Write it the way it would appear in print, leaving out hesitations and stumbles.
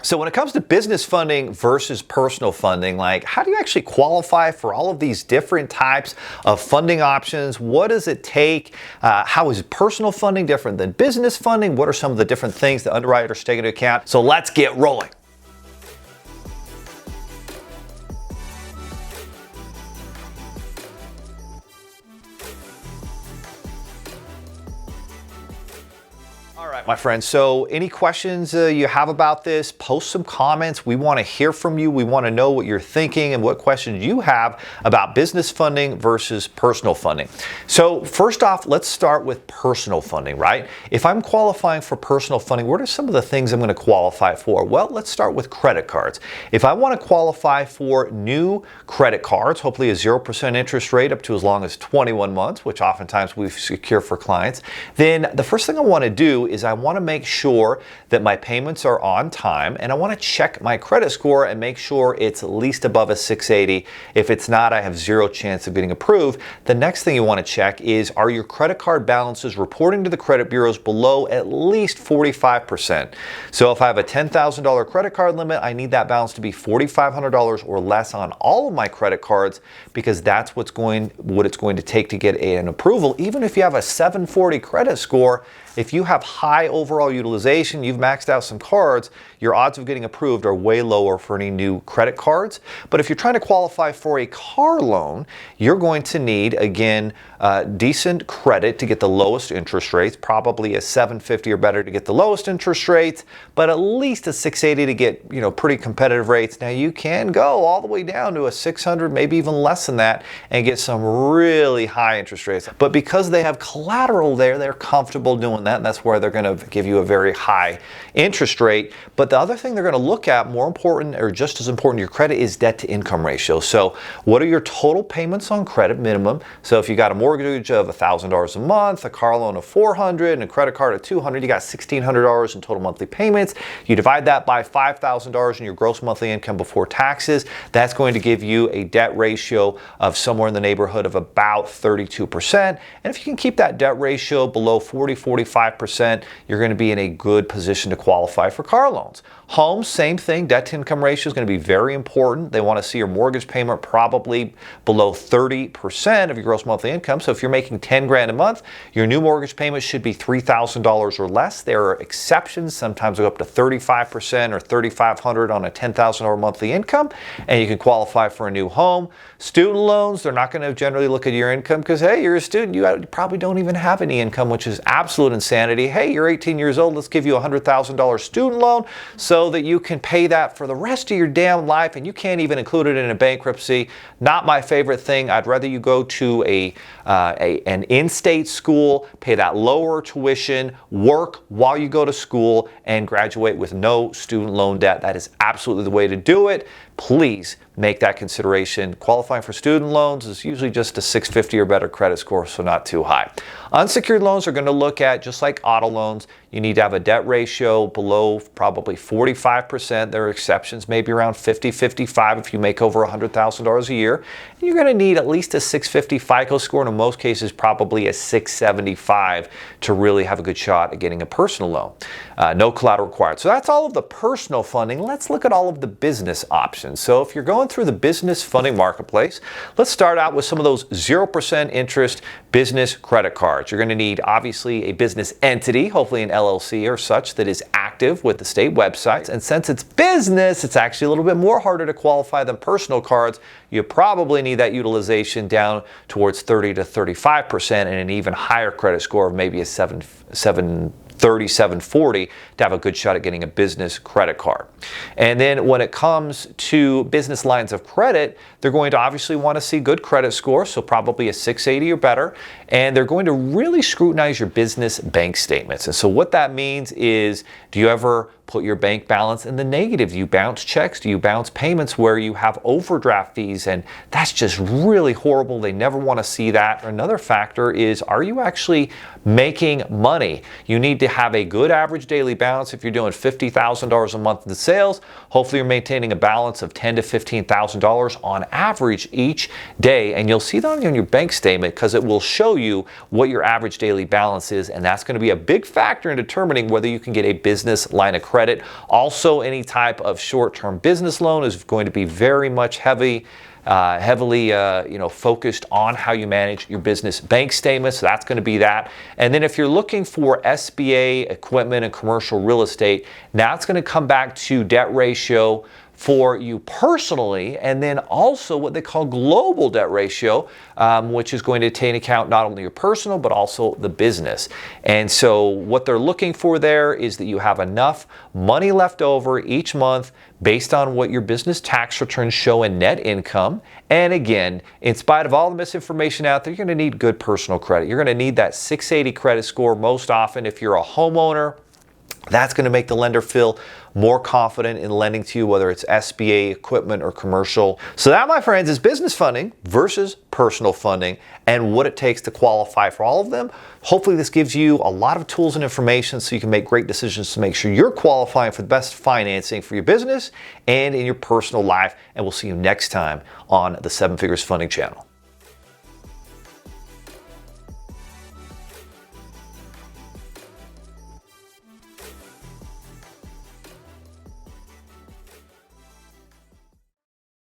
So when it comes to business funding versus personal funding, like how do you actually qualify for all of these different types of funding options? What does it take? How is personal funding different than business funding? What are some of the different things that underwriters take into account? So let's get rolling. All right, my friends, so any questions you have about this, post some comments. We want to hear from you. We want to know what you're thinking and what questions you have about business funding versus personal funding. So first off, let's start with personal funding, right? If I'm qualifying for personal funding, what are some of the things I'm going to qualify for? Well, let's start with credit cards. If I want to qualify for new credit cards, hopefully a 0% interest rate up to as long as 21 months, which oftentimes we secure for clients, then the first thing I want to do is I want to make sure that my payments are on time, and I want to check my credit score and make sure it's at least above a 680. If it's not, I have zero chance of getting approved. The next thing you want to check is, are your credit card balances reporting to the credit bureaus below at least 45%? So if I have a $10,000 credit card limit, I need that balance to be $4,500 or less on all of my credit cards, because that's what it's going to take to get an approval. Even if you have a 740 credit score, if you have high overall utilization, you've maxed out some cards, your odds of getting approved are way lower for any new credit cards. But if you're trying to qualify for a car loan, you're going to need, again, decent credit to get the lowest interest rates, probably a 750 or better to get the lowest interest rates, but at least a 680 to get, pretty competitive rates. Now you can go all the way down to a 600, maybe even less than that, and get some really high interest rates. But because they have collateral there, they're comfortable doing that, and that's where they're going to give you a very high interest rate. But the other thing they're going to look at, more important or just as important to your credit, is debt to income ratio. So what are your total payments on credit minimum? So if you got a mortgage of $1,000 a month, a car loan of $400, and a credit card of $200, you got $1,600 in total monthly payments. You divide that by $5,000 in your gross monthly income before taxes. That's going to give you a debt ratio of somewhere in the neighborhood of about 32%. And if you can keep that debt ratio below 40-45%, you're going to be in a good position to qualify for car loans. Homes, same thing. Debt to income ratio is going to be very important. They want to see your mortgage payment probably below 30% of your gross monthly income. So if you're making 10 grand a month, your new mortgage payment should be $3,000 or less. There are exceptions. Sometimes go up to 35% or $3,500 on a $10,000 monthly income, and you can qualify for a new home. Student loans, they're not going to generally look at your income because, hey, you're a student. You probably don't even have any income, which is absolute insanity. Hey, you're 18 years old. Let's give you a $100,000 student loan so that you can pay that for the rest of your damn life, and you can't even include it in a bankruptcy. Not my favorite thing. I'd rather you go to an in-state school, pay that lower tuition, work while you go to school, and graduate with no student loan debt. That is absolutely the way to do it. Please make that consideration. Qualifying for student loans is usually just a 650 or better credit score, so not too high. Unsecured loans are going to look at, just like auto loans, you need to have a debt ratio below probably 45%. There are exceptions, maybe around 50-55 if you make over $100,000 a year. And you're going to need at least a 650 FICO score, and in most cases probably a 675 to really have a good shot at getting a personal loan. No collateral required. So that's all of the personal funding. Let's look at all of the business options. So if you're going through the business funding marketplace, let's start out with some of those 0% interest business credit cards. You're going to need, obviously, a business entity, hopefully an LLC or such, that is active with the state websites. And since it's business, it's actually a little bit more harder to qualify than personal cards. You probably need that utilization down towards 30 to 35% and an even higher credit score of maybe a 730, 740 to have a good shot at getting a business credit card. And then when it comes to business lines of credit, they're going to obviously want to see good credit score, so probably a 680 or better, and they're going to really scrutinize your business bank statements. And so what that means is, do you ever put your bank balance in the negative? Do you bounce checks? Do you bounce payments where you have overdraft fees? And that's just really horrible. They never want to see that. Another factor is, are you actually making money? You need to have a good average daily balance. If you're doing $50,000 a month in sales, hopefully you're maintaining a balance of $10,000 to $15,000 on average each day. And you'll see that on your bank statement because it will show you what your average daily balance is. And that's going to be a big factor in determining whether you can get a business line of credit credit. Also, any type of short-term business loan is going to be very much heavily focused on how you manage your business bank statements. So that's going to be that. And then if you're looking for SBA equipment and commercial real estate, now it's going to come back to debt ratio for you personally, and then also what they call global debt ratio, which is going to take into account not only your personal, but also the business. And so what they're looking for there is that you have enough money left over each month based on what your business tax returns show in net income. And again, in spite of all the misinformation out there, you're going to need good personal credit. You're going to need that 680 credit score most often if you're a homeowner. That's going to make the lender feel more confident in lending to you, whether it's SBA, equipment, or commercial. So that, my friends, is business funding versus personal funding and what it takes to qualify for all of them. Hopefully this gives you a lot of tools and information so you can make great decisions to make sure you're qualifying for the best financing for your business and in your personal life. And we'll see you next time on the Seven Figures Funding channel.